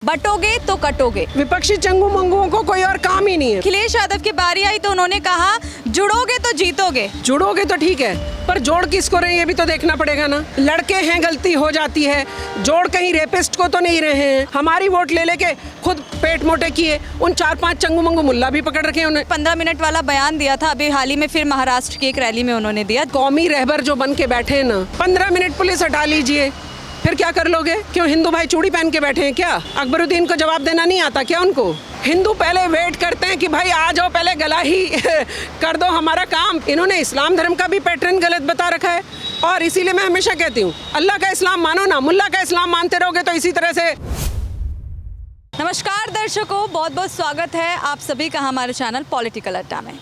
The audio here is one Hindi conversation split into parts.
बटोगे तो कटोगे। विपक्षी चंगू मंगुओं को कोई और काम ही नहीं है। अखिलेश यादव की बारी आई तो उन्होंने कहा जुड़ोगे तो जीतोगे। जुड़ोगे तो ठीक है, पर जोड़ किसको रहे हैं ये भी तो देखना पड़ेगा ना। लड़के हैं, गलती हो जाती है, जोड़ कहीं रेपिस्ट को तो नहीं रहे हैं। हमारी वोट ले लेके खुद पेट मोटे किए, उन 4-5 चंगू मंगू मुल्ला भी पकड़ रखे हैं उन्हें। 15 मिनट वाला बयान दिया था अभी हाल ही में, फिर महाराष्ट्र की एक रैली में उन्होंने दिया। कौमी रहबर जो बन के बैठे हैं ना, 15 मिनट पुलिस हटा लीजिए, फिर क्या कर लोगे? क्यों हिंदू भाई चूड़ी पहन के बैठे हैं क्या? अकबरुद्दीन को जवाब देना नहीं आता क्या उनको? हिंदू पहले वेट करते हैं कि भाई आ जाओ, पहले गला ही कर दो हमारा काम। इन्होंने इस्लाम धर्म का भी पैटर्न गलत बता रखा है, और इसीलिए मैं हमेशा कहती हूँ अल्लाह का इस्लाम मानो ना, मुल्ला का इस्लाम मानते रहोगे तो इसी तरह से। नमस्कार दर्शकों, बहुत बहुत स्वागत है आप सभी का हमारे चैनल पॉलिटिकल अड्डा में।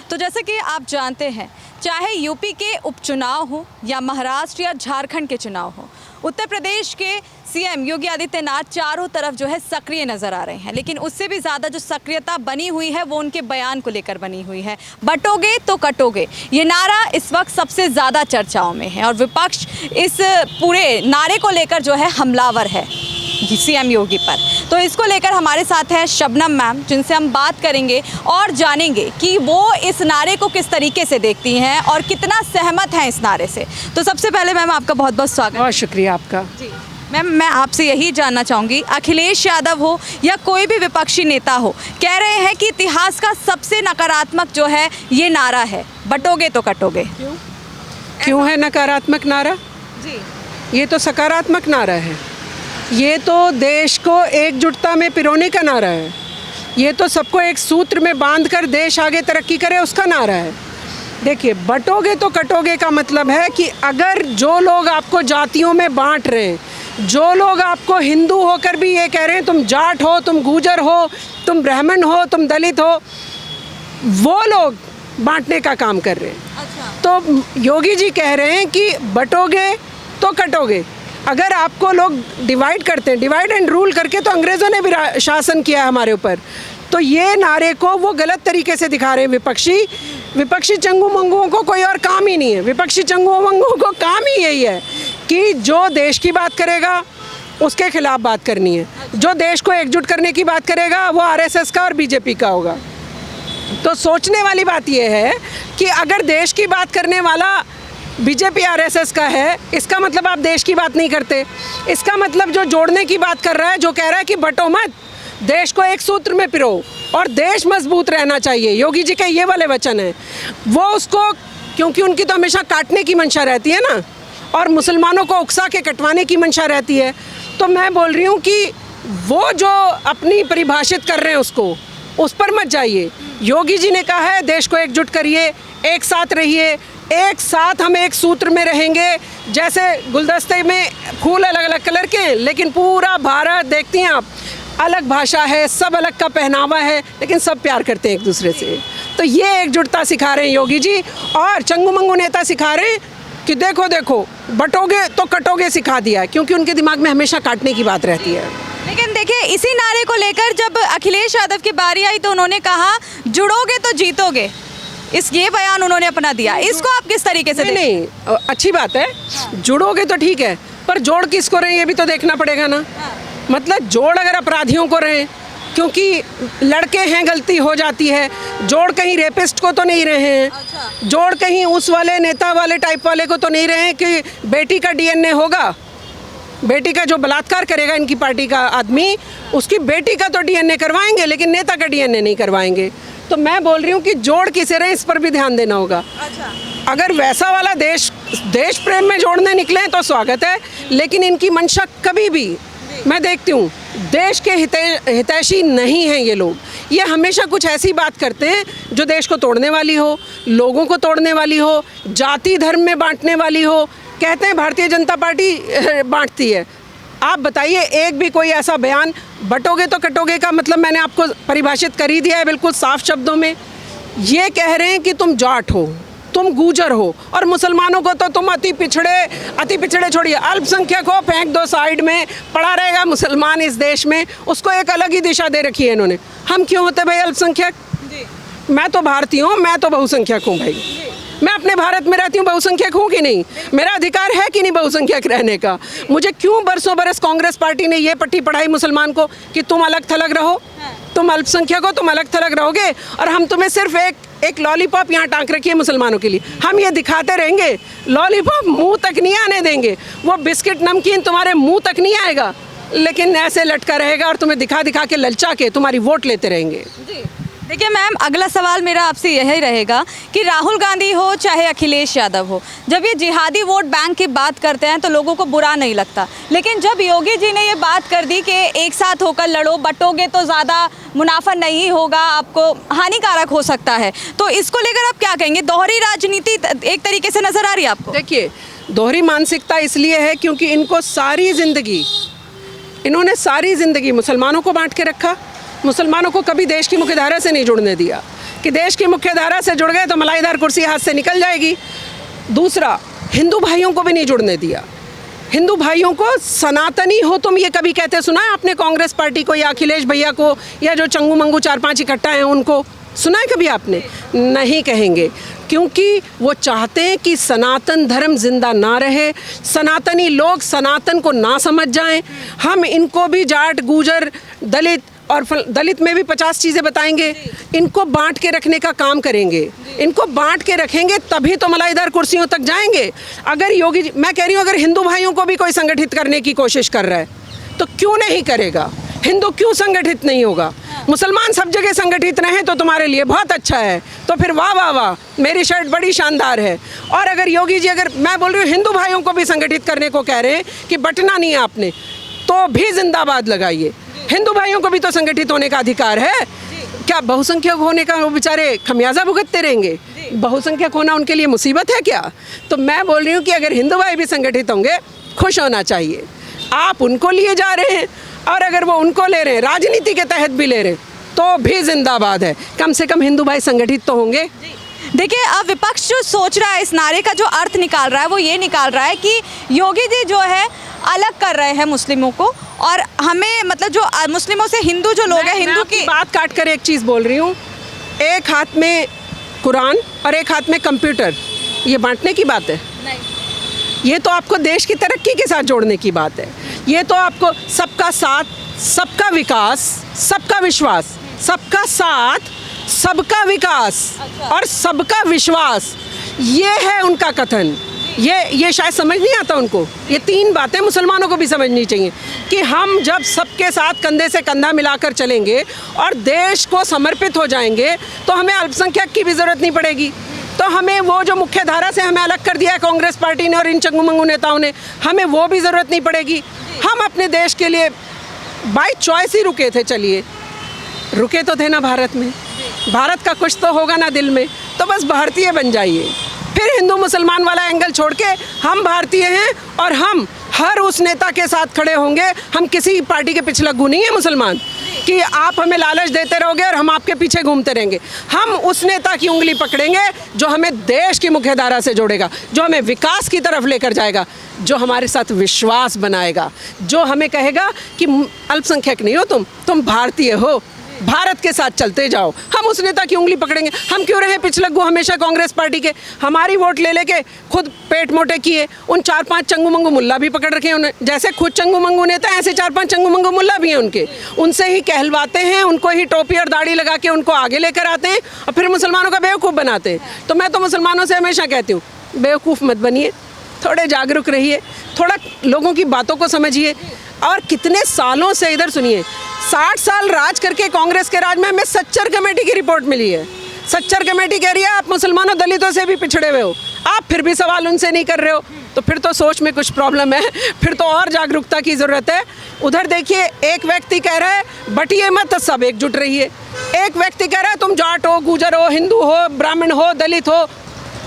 तो जैसे कि आप जानते हैं, चाहे यूपी के उपचुनाव हो या महाराष्ट्र या झारखंड के चुनाव हो, उत्तर प्रदेश के सीएम योगी आदित्यनाथ चारों तरफ जो है सक्रिय नज़र आ रहे हैं। लेकिन उससे भी ज़्यादा जो सक्रियता बनी हुई है वो उनके बयान को लेकर बनी हुई है। बटोगे तो कटोगे, ये नारा इस वक्त सबसे ज़्यादा चर्चाओं में है और विपक्ष इस पूरे नारे को लेकर जो है हमलावर है सीएम योगी पर। तो इसको लेकर हमारे साथ हैं शबनम मैम, जिनसे हम बात करेंगे और जानेंगे कि वो इस नारे को किस तरीके से देखती हैं और कितना सहमत हैं इस नारे से। तो सबसे पहले मैम आपका बहुत बहुत स्वागत। बहुत शुक्रिया आपका जी मैम, मैं आपसे यही जानना चाहूँगी, अखिलेश यादव हो या कोई भी विपक्षी नेता हो, कह रहे हैं कि इतिहास का सबसे नकारात्मक जो है ये नारा है, बटोगे तो कटोगे। क्यों है नकारात्मक नारा? जी, ये तो सकारात्मक नारा है। ये तो देश को एकजुटता में पिरोने का नारा है। ये तो सबको एक सूत्र में बांधकर देश आगे तरक्की करे उसका नारा है। देखिए, बटोगे तो कटोगे का मतलब है कि अगर जो लोग आपको जातियों में बांट रहे हैं, जो लोग आपको हिंदू होकर भी ये कह रहे हैं तुम जाट हो, तुम गुर्जर हो, तुम ब्राह्मण हो, तुम दलित हो, वो लोग बांटने का काम कर रहे हैं। अच्छा। तो योगी जी कह रहे हैं कि बटोगे तो कटोगे। अगर आपको लोग डिवाइड करते हैं, डिवाइड एंड रूल करके तो अंग्रेज़ों ने भी शासन किया है हमारे ऊपर, तो ये नारे को वो गलत तरीके से दिखा रहे हैं विपक्षी चंगू मंगुओं को कोई और काम ही नहीं है। विपक्षी चंगू मंगुओं को काम ही यही है कि जो देश की बात करेगा उसके खिलाफ बात करनी है, जो देश को एकजुट करने की बात करेगा वो आरएसएस का और बीजेपी का होगा। तो सोचने वाली बात यह है कि अगर देश की बात करने वाला बीजेपी आरएसएस का है, इसका मतलब आप देश की बात नहीं करते। इसका मतलब जो जोड़ने की बात कर रहा है, जो कह रहा है कि बटो मत, देश को एक सूत्र में पिरो और देश मजबूत रहना चाहिए, योगी जी के ये वाले वचन हैं, वो उसको, क्योंकि उनकी तो हमेशा काटने की मंशा रहती है ना, और मुसलमानों को उकसा के कटवाने की मंशा रहती है। तो मैं बोल रही हूँ कि वो जो अपनी परिभाषित कर रहे हैं उसको, उस पर मत जाइए। योगी जी ने कहा है देश को एकजुट करिए, एक साथ रहिए, एक साथ हम एक सूत्र में रहेंगे। जैसे गुलदस्ते में फूल अलग अलग कलर के हैं, लेकिन पूरा भारत देखती हैं आप, अलग भाषा है, सब अलग का पहनावा है, लेकिन सब प्यार करते हैं एक दूसरे से। तो ये एकजुटता सिखा रहे हैं योगी जी, और चंगू मंगू नेता सिखा रहे हैं कि देखो देखो बटोगे तो कटोगे सिखा दिया है, क्योंकि उनके दिमाग में हमेशा काटने की बात रहती है। लेकिन देखिए, इसी नारे को लेकर जब अखिलेश यादव की बारी आई तो उन्होंने कहा जुड़ोगे तो जीतोगे, ये बयान उन्होंने अपना दिया। इसको आप किस तरीके से नहीं, अच्छी बात है, जुड़ोगे तो ठीक है, पर जोड़ किसको रहे ये भी तो देखना पड़ेगा ना। मतलब जोड़ अगर अपराधियों को रहे, क्योंकि लड़के हैं, गलती हो जाती है, जोड़ कहीं रेपिस्ट को तो नहीं रहे हैं। अच्छा। जोड़ कहीं उस वाले नेता वाले टाइप वाले को तो नहीं रहे हैं कि बेटी का डीएनए होगा, बेटी का जो बलात्कार करेगा इनकी पार्टी का आदमी, उसकी बेटी का तो डीएनए करवाएंगे, लेकिन नेता का डीएनए नहीं करवाएंगे। तो मैं बोल रही हूँ कि जोड़ किसे रहे इस पर भी ध्यान देना होगा। अच्छा। अगर अगर वैसा वाला देश प्रेम में जोड़ने निकले तो स्वागत है, लेकिन इनकी मंशा कभी भी, मैं देखती हूँ, देश के हितैषी नहीं हैं ये लोग। ये हमेशा कुछ ऐसी बात करते हैं जो देश को तोड़ने वाली हो, लोगों को तोड़ने वाली हो, जाति धर्म में बांटने वाली हो। कहते हैं भारतीय जनता पार्टी बांटती है। आप बताइए एक भी कोई ऐसा बयान, बटोगे तो कटोगे का मतलब मैंने आपको परिभाषित कर ही दिया है बिल्कुल साफ शब्दों में। ये कह रहे हैं कि तुम जाट हो, तुम गुर्जर हो, और मुसलमानों को तो तुम अति पिछड़े छोड़िए, अल्पसंख्यक हो फेंक दो साइड में, पड़ा रहेगा मुसलमान इस देश में, उसको एक अलग ही दिशा दे रखी है इन्होंने। हम क्यों होते भाई अल्पसंख्यक? मैं तो भारतीय हूँ, मैं तो बहुसंख्यक हूँ भाई। मैं अपने भारत में रहती हूँ, बहुसंख्यक हूँ कि नहीं? मेरा अधिकार है कि नहीं बहुसंख्यक रहने का? मुझे क्यों बरसों बरस कांग्रेस पार्टी ने ये पट्टी पढ़ाई मुसलमान को कि तुम अलग थलग रहो, तुम अल्पसंख्यक हो, तुम अलग थलग रहोगे, और हम तुम्हें सिर्फ एक लॉलीपॉप यहाँ टांग रखी है मुसलमानों के लिए। हम ये दिखाते रहेंगे, लॉलीपॉप मुंह तक नहीं आने देंगे, वो बिस्किट नमकीन तुम्हारे मुंह तक नहीं आएगा, लेकिन ऐसे लटका रहेगा और तुम्हें दिखा दिखा के ललचा के तुम्हारी वोट लेते रहेंगे। देखिए मैम, अगला सवाल मेरा आपसे यही रहेगा कि राहुल गांधी हो चाहे अखिलेश यादव हो, जब ये जिहादी वोट बैंक की बात करते हैं तो लोगों को बुरा नहीं लगता, लेकिन जब योगी जी ने ये बात कर दी कि एक साथ होकर लड़ो, बटोगे तो ज़्यादा मुनाफा नहीं होगा, आपको हानिकारक हो सकता है, तो इसको लेकर आप क्या कहेंगे? दोहरी राजनीति एक तरीके से नज़र आ रही है आपको? देखिए, दोहरी मानसिकता इसलिए है क्योंकि इन्होंने सारी ज़िंदगी मुसलमानों को बांट के रखा, मुसलमानों को कभी देश की मुख्यधारा से नहीं जुड़ने दिया कि देश की मुख्यधारा से जुड़ गए तो मलाईदार कुर्सी हाथ से निकल जाएगी। दूसरा, हिंदू भाइयों को भी नहीं जुड़ने दिया। हिंदू भाइयों को सनातनी हो तुम ये कभी कहते सुना है आपने कांग्रेस पार्टी को या अखिलेश भैया को या जो चंगू मंगू 4-5 इकट्ठा हैं उनको सुना है कभी आपने? नहीं कहेंगे, क्योंकि वो चाहते हैं कि सनातन धर्म जिंदा ना रहे, सनातनी लोग सनातन को ना समझ जाएं। हम इनको भी जाट, गुजर, दलित और दलित में भी 50 चीज़ें बताएंगे, इनको बांट के रखने का काम करेंगे। इनको बांट के रखेंगे तभी तो मलाईदार कुर्सियों तक जाएंगे। अगर योगी जी, मैं कह रही हूँ, अगर हिंदू भाइयों को भी कोई संगठित करने की कोशिश कर रहा है तो क्यों नहीं करेगा? हिंदू क्यों संगठित नहीं होगा? मुसलमान सब जगह संगठित रहें तो तुम्हारे लिए बहुत अच्छा है, तो फिर वाह वाह वाह, मेरी शर्ट बड़ी शानदार है। और अगर योगी जी, अगर मैं बोल रही हूँ हिंदू भाइयों को भी संगठित करने को कह रहे हैं कि बटना नहीं है आपने, तो भी जिंदाबाद लगाइए। हिंदू भाइयों को भी तो संगठित होने का अधिकार है। क्या बहुसंख्यक होने का वो बेचारे खमियाजा भुगतते रहेंगे? बहुसंख्यक होना उनके लिए मुसीबत है क्या? तो मैं बोल रही हूँ कि अगर हिंदू भाई भी संगठित होंगे, खुश होना चाहिए। आप उनको लिए जा रहे हैं, और अगर वो उनको ले रहे हैं, राजनीति के तहत भी ले रहे हैं, तो भी जिंदाबाद है। कम से कम हिंदू भाई संगठित तो होंगे। देखिए, अब विपक्ष जो सोच रहा है, इस नारे का जो अर्थ निकाल रहा है वो ये निकाल रहा है कि योगी जी जो है अलग कर रहे हैं मुस्लिमों को, और हमें मतलब जो मुस्लिमों से हिंदू जो लोग हैं, हिंदू की बात काट कर एक चीज़ बोल रही हूँ, एक हाथ में कुरान और एक हाथ में कंप्यूटर, ये बांटने की बात है? नहीं, ये तो आपको देश की तरक्की के साथ जोड़ने की बात है। ये तो आपको सबका साथ, सबका विकास, सबका विश्वास, सबका साथ, सबका विकास और सबका विश्वास, ये है उनका कथन। ये शायद समझ नहीं आता उनको। ये 3 बातें मुसलमानों को भी समझनी चाहिए कि हम जब सबके साथ कंधे से कंधा मिलाकर चलेंगे और देश को समर्पित हो जाएंगे तो हमें अल्पसंख्यक की भी ज़रूरत नहीं पड़ेगी। तो हमें वो जो मुख्य धारा से हमें अलग कर दिया है कांग्रेस पार्टी ने और इन चंगू मंगू नेताओं ने, हमें वो भी ज़रूरत नहीं पड़ेगी। हम अपने देश के लिए बाय चॉइस ही रुके थे। चलिए, रुके तो थे ना भारत में, भारत का कुछ तो होगा ना दिल में, तो बस भारतीय बन जाइए। फिर हिंदू मुसलमान वाला एंगल छोड़ के हम भारतीय हैं और हम हर उस नेता के साथ खड़े होंगे। हम किसी पार्टी के पिछलग्गू नहीं है मुसलमान कि आप हमें लालच देते रहोगे और हम आपके पीछे घूमते रहेंगे। हम उस नेता की उंगली पकड़ेंगे जो हमें देश की मुख्यधारा से जोड़ेगा, जो हमें विकास की तरफ लेकर जाएगा, जो हमारे साथ विश्वास बनाएगा, जो हमें कहेगा कि अल्पसंख्यक नहीं हो तुम भारतीय हो, भारत के साथ चलते जाओ। हम उस नेता की उंगली पकड़ेंगे। हम क्यों रहे पिछलग्गू हमेशा कांग्रेस पार्टी के? हमारी वोट ले लेके खुद पेट मोटे किए। उन 4-5 चंगू मंगू मुल्ला भी पकड़ रखे हैं उन्हें। जैसे खुद चंगू मंगू नेता, ऐसे 4-5 चंगू मंगू मुल्ला भी हैं उनके। उनसे ही कहलवाते हैं, उनको ही टोपी और दाढ़ी लगा के उनको आगे लेकर आते हैं और फिर मुसलमानों का बेवकूफ़ बनाते हैं। तो मैं तो मुसलमानों से हमेशा कहती हूँ, बेवकूफ़ मत बनिए, थोड़े जागरूक रहिए, थोड़ा लोगों की बातों को समझिए। और कितने सालों से, इधर सुनिए, 60 साल राज करके कांग्रेस के राज में हमें सच्चर कमेटी की रिपोर्ट मिली है। सच्चर कमेटी कह रही है आप मुसलमानों दलितों से भी पिछड़े हुए हो, आप फिर भी सवाल उनसे नहीं कर रहे हो, तो फिर तो सोच में कुछ प्रॉब्लम है, फिर तो और जागरूकता की ज़रूरत है। उधर देखिए, एक व्यक्ति कह रहा है बटिए मत, सब एकजुट रहिए। एक व्यक्ति कह रहा है तुम जाट हो, गुजर हो, हिंदू हो, ब्राह्मण हो, दलित हो,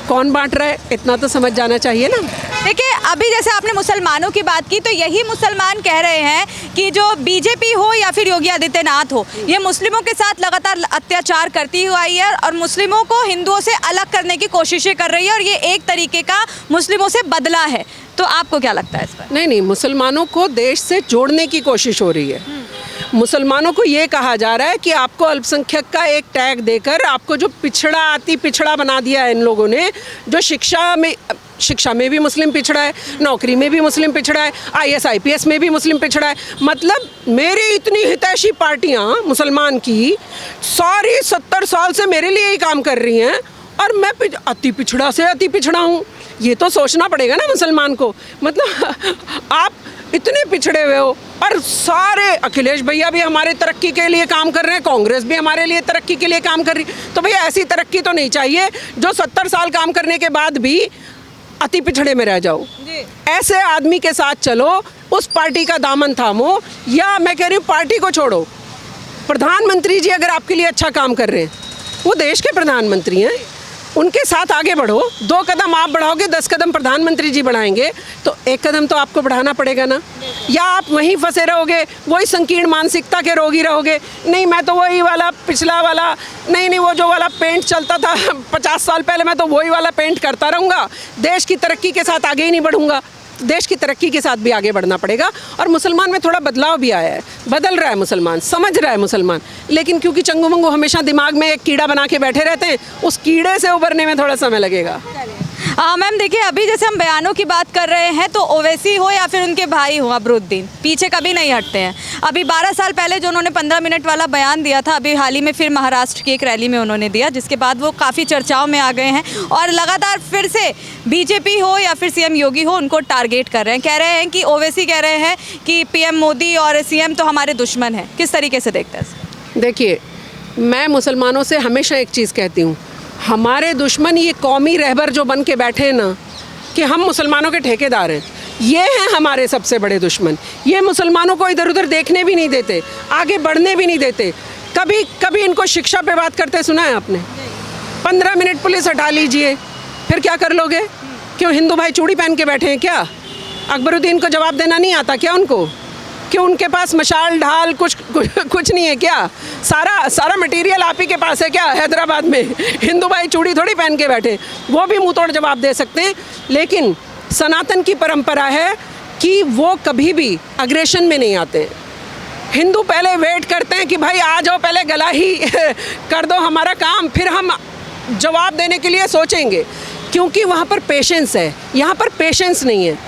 कौन बांट रहा है? इतना तो समझ जाना चाहिए ना। देखिए, अभी जैसे आपने मुसलमानों की बात की, तो यही मुसलमान कह रहे हैं कि जो बीजेपी हो या फिर योगी आदित्यनाथ हो, ये मुस्लिमों के साथ लगातार अत्याचार करती हुई आई है और मुस्लिमों को हिंदुओं से अलग करने की कोशिशें कर रही है, और ये एक तरीके का मुस्लिमों से बदला है। तो आपको क्या लगता है इस पर? नहीं, मुसलमानों को देश से जोड़ने की कोशिश हो रही है। मुसलमानों को ये कहा जा रहा है कि आपको अल्पसंख्यक का एक टैग देकर आपको जो पिछड़ा अति पिछड़ा बना दिया है इन लोगों ने, जो शिक्षा में भी मुस्लिम पिछड़ा है, नौकरी में भी मुस्लिम पिछड़ा है, IAS IPS में भी मुस्लिम पिछड़ा है। मतलब मेरी इतनी हितैषी पार्टियां मुसलमान की सारी 70 साल से मेरे लिए ही काम कर रही हैं और मैं अति पिछड़ा से अति पिछड़ा हूँ। ये तो सोचना पड़ेगा ना मुसलमान को। मतलब आप इतने पिछड़े हुए हो और सारे अखिलेश भैया भी हमारे तरक्की के लिए काम कर रहे हैं, कांग्रेस भी हमारे लिए तरक्की के लिए काम कर रही। तो भैया ऐसी तरक्की तो नहीं चाहिए जो 70 साल काम करने के बाद भी अति पिछड़े में रह जाओ। ऐसे आदमी के साथ चलो, उस पार्टी का दामन थामो, या मैं कह रही हूँ पार्टी को छोड़ो। प्रधानमंत्री जी अगर आपके लिए अच्छा काम कर रहे हैं, वो देश के प्रधानमंत्री हैं, उनके साथ आगे बढ़ो। 2 कदम आप बढ़ाओगे, 10 कदम प्रधानमंत्री जी बढ़ाएंगे, तो 1 कदम तो आपको बढ़ाना पड़ेगा ना। या आप वहीं फंसे रहोगे, वही संकीर्ण मानसिकता के रोगी रहोगे, नहीं मैं तो वही वाला पिछला वाला, नहीं वो जो वाला पेंट चलता था 50 साल पहले, मैं तो वही वाला पेंट करता रहूँगा, देश की तरक्की के साथ आगे ही नहीं बढ़ूँगा। देश की तरक्की के साथ भी आगे बढ़ना पड़ेगा। और मुसलमान में थोड़ा बदलाव भी आया है, बदल रहा है मुसलमान, समझ रहा है मुसलमान, लेकिन क्योंकि चंगू मंगू हमेशा दिमाग में एक कीड़ा बना के बैठे रहते हैं, उस कीड़े से उभरने में थोड़ा समय लगेगा। मैम देखिए, अभी जैसे हम बयानों की बात कर रहे हैं तो ओवैसी हो या फिर उनके भाई हो अबरुद्दीन, पीछे कभी नहीं हटते हैं। अभी 12 साल पहले जो उन्होंने 15 मिनट वाला बयान दिया था, अभी हाल ही में फिर महाराष्ट्र की एक रैली में उन्होंने दिया, जिसके बाद वो काफ़ी चर्चाओं में आ गए हैं और लगातार फिर से बीजेपी हो या फिर CM योगी हो उनको टारगेट कर रहे हैं। कह रहे हैं कि ओवैसी कह रहे हैं कि PM मोदी और CM तो हमारे दुश्मन हैं। किस तरीके से देखते हैं? देखिए, मैं मुसलमानों से हमेशा एक चीज़ कहती हूँ, हमारे दुश्मन ये कौमी रहबर जो बन के बैठे हैं ना, कि हम मुसलमानों के ठेकेदार हैं, ये हैं हमारे सबसे बड़े दुश्मन। ये मुसलमानों को इधर उधर देखने भी नहीं देते, आगे बढ़ने भी नहीं देते। कभी इनको शिक्षा पे बात करते सुना है आपने? 15 मिनट पुलिस हटा लीजिए, फिर क्या कर लोगे? क्यों हिंदू भाई चूड़ी पहन के बैठे हैं क्या? अकबरुद्दीन को जवाब देना नहीं आता क्या उनको? क्यों उनके पास मशाल ढाल कुछ नहीं है क्या? सारा मटेरियल आप ही के पास है क्या? हैदराबाद में हिंदू भाई चूड़ी थोड़ी पहन के बैठे, वो भी मुंह तोड़ जवाब दे सकते हैं। लेकिन सनातन की परंपरा है कि वो कभी भी अग्रेशन में नहीं आते। हिंदू पहले वेट करते हैं कि भाई आ जाओ, पहले गला ही कर दो हमारा काम, फिर हम जवाब देने के लिए सोचेंगे, क्योंकि वहाँ पर पेशेंस है, यहाँ पर पेशेंस नहीं है।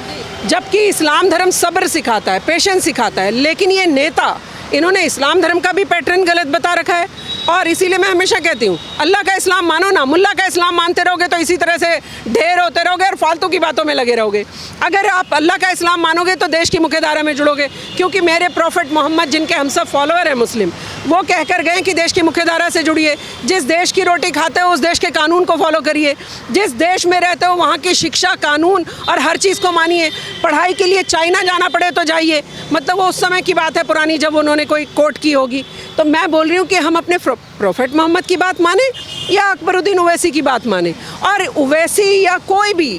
जबकि इस्लाम धर्म सब्र सिखाता है, पेशेंस सिखाता है, लेकिन ये नेता, इन्होंने इस्लाम धर्म का भी पैटर्न गलत बता रखा है। और इसीलिए मैं हमेशा कहती हूँ, अल्लाह का इस्लाम मानो ना, मुल्ला का इस्लाम मानते रहोगे तो इसी तरह से ढेर होते रहोगे और फालतू की बातों में लगे रहोगे। अगर आप अल्लाह का इस्लाम मानोगे तो देश की मुख्यधारा में जुड़ोगे, क्योंकि मेरे प्रॉफिट मोहम्मद, जिनके हम सब फॉलोअर हैं मुस्लिम, वो कहकर गए कि देश की मुख्यधारा से जुड़िए। जिस देश की रोटी खाते हो उस देश के कानून को फॉलो करिए, जिस देश में रहते हो वहाँ की शिक्षा, कानून और हर चीज़ को मानिए। पढ़ाई के लिए चाइना जाना पड़े तो जाइए, मतलब वो उस समय की बात है पुरानी, जब उन्होंने कोई कोर्ट की होगी। तो मैं बोल रही हूँ कि हम अपने प्रॉफिट मोहम्मद की बात माने या अकबरुद्दीन ओवैसी की बात माने। और ओवैसी या कोई भी,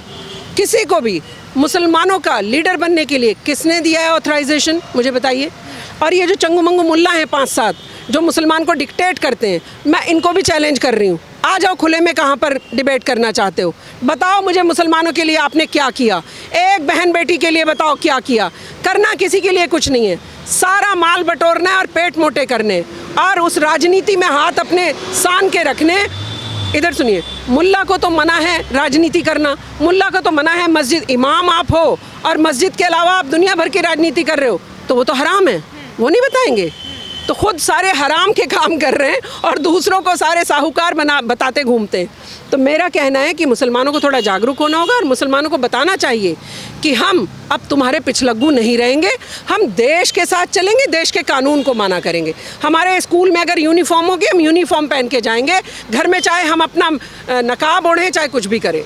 किसी को भी मुसलमानों का लीडर बनने के लिए किसने दिया है ऑथराइजेशन, मुझे बताइए। और ये जो चंगू मंगू मुल्ला हैं 5-7 जो मुसलमान को डिक्टेट करते हैं, मैं इनको भी चैलेंज कर रही हूँ, आ जाओ खुले में, कहाँ पर डिबेट करना चाहते हो? बताओ मुझे मुसलमानों के लिए आपने क्या किया, एक बहन बेटी के लिए बताओ क्या किया। करना किसी के लिए कुछ नहीं है, सारा माल बटोरना है और पेट मोटे करने, और उस राजनीति में हाथ अपने सान के रखने। इधर सुनिए, मुल्ला को तो मना है राजनीति करना, मुल्ला को तो मना है मस्जिद, इमाम आप हो और मस्जिद के अलावा आप दुनिया भर की राजनीति कर रहे हो, तो वो तो हराम है, वो नहीं बताएंगे। तो खुद सारे हराम के काम कर रहे हैं और दूसरों को सारे साहूकार बताते घूमते हैं। तो मेरा कहना है कि मुसलमानों को थोड़ा जागरूक होना होगा और मुसलमानों को बताना चाहिए कि हम अब तुम्हारे पिछलग्गू नहीं रहेंगे, हम देश के साथ चलेंगे, देश के कानून को माना करेंगे। हमारे स्कूल में अगर यूनिफॉर्म होगी, हम यूनिफॉर्म पहन के जाएंगे, घर में चाहे हम अपना नकाब ओढ़ें, चाहे कुछ भी करें।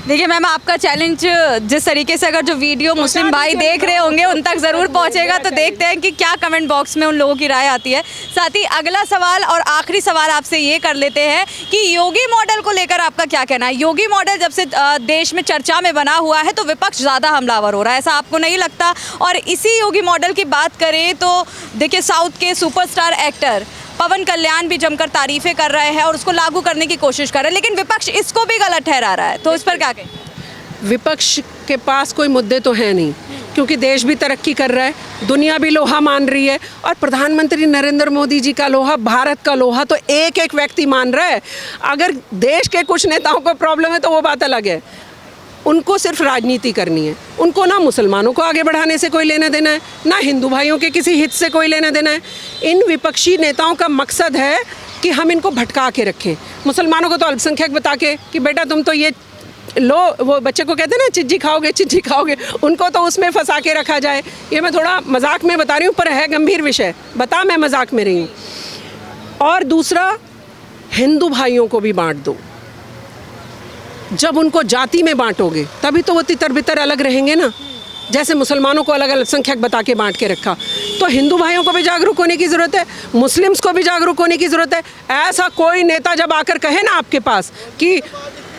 देखिए मैम, आपका चैलेंज जिस तरीके से अगर जो वीडियो मुस्लिम भाई देख रहे होंगे उन तक ज़रूर पहुंचेगा, तो देखते हैं कि क्या कमेंट बॉक्स में उन लोगों की राय आती है। साथ ही अगला सवाल और आखिरी सवाल आपसे ये कर लेते हैं कि योगी मॉडल को लेकर आपका क्या कहना है? योगी मॉडल जब से देश में चर्चा में बना हुआ है तो विपक्ष ज़्यादा हमलावर हो रहा है, ऐसा आपको नहीं लगता? और इसी योगी मॉडल की बात करें तो देखिए, साउथ के सुपरस्टार एक्टर पवन कल्याण भी जमकर तारीफ़ें कर रहे हैं और उसको लागू करने की कोशिश कर रहे हैं, लेकिन विपक्ष इसको भी गलत ठहरा रहा है, तो इस पर क्या कहें? विपक्ष के पास कोई मुद्दे तो हैं नहीं, क्योंकि देश भी तरक्की कर रहा है, दुनिया भी लोहा मान रही है, और प्रधानमंत्री नरेंद्र मोदी जी का लोहा, भारत का लोहा तो एक एक व्यक्ति मान रहा है। अगर देश के कुछ नेताओं को प्रॉब्लम है तो वो बात अलग है, उनको सिर्फ राजनीति करनी है। उनको ना मुसलमानों को आगे बढ़ाने से कोई लेना देना है, ना हिंदू भाइयों के किसी हित से कोई लेना देना है। इन विपक्षी नेताओं का मकसद है कि हम इनको भटका के रखें। मुसलमानों को तो अल्पसंख्यक बता के कि बेटा तुम तो ये लो, वो बच्चे को कहते हैं ना चिज्जी खाओगे, उनको तो उसमें फंसा के रखा जाए। ये मैं थोड़ा मजाक में बता रही हूँ, पर है गंभीर विषय, बता मैं मजाक में रही हूँ। और दूसरा, हिंदू भाइयों को भी बांट दो। जब उनको जाति में बांटोगे तभी तो वो तितर बितर अलग रहेंगे ना। जैसे मुसलमानों को अलग अल्पसंख्यक बता के बांट के रखा, तो हिंदू भाइयों को भी जागरूक होने की ज़रूरत है, मुस्लिम्स को भी जागरूक होने की ज़रूरत है। ऐसा कोई नेता जब आकर कहे ना आपके पास कि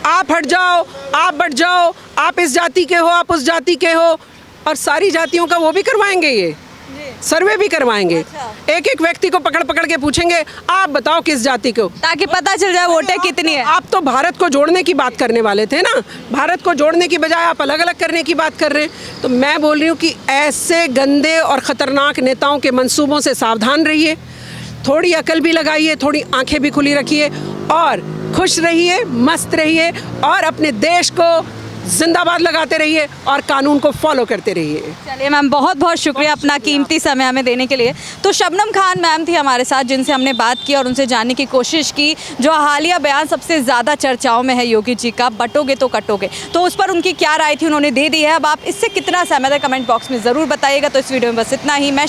आप हट जाओ, आप बढ़ जाओ, आप इस जाति के हो, आप उस जाति के हो, और सारी जातियों का वो भी करवाएंगे, ये सर्वे भी करवाएंगे। एक एक व्यक्ति को पकड़ पकड़ के पूछेंगे आप बताओ किस जाति के हो, ताकि पता चल जाए वोटें कितनी है। आप तो भारत को जोड़ने की बात करने वाले थे ना, भारत को जोड़ने की बजाय आप अलग अलग करने की बात कर रहे हैं। तो मैं बोल रही हूँ कि ऐसे गंदे और ख़तरनाक नेताओं के मंसूबों से सावधान रहिए, थोड़ी अकल भी लगाइए, थोड़ी आंखें भी खुली रखिए, और खुश रहिए, मस्त रहिए, और अपने देश को जिंदाबाद लगाते रहिए और कानून को फॉलो करते रहिए। चलिए मैम, बहुत बहुत शुक्रिया अपना कीमती समय हमें देने के लिए। तो शबनम खान मैम थी हमारे साथ, जिनसे हमने बात की और उनसे जानने की कोशिश की। जो हालिया बयान सबसे ज़्यादा चर्चाओं में है योगी जी का, बटोगे तो कटोगे, तो उस पर उनकी क्या राय थी उन्होंने दे दी है। अब आप इससे कितना सहमत है कमेंट बॉक्स में ज़रूर बताइएगा। तो इस वीडियो में बस इतना ही। मैं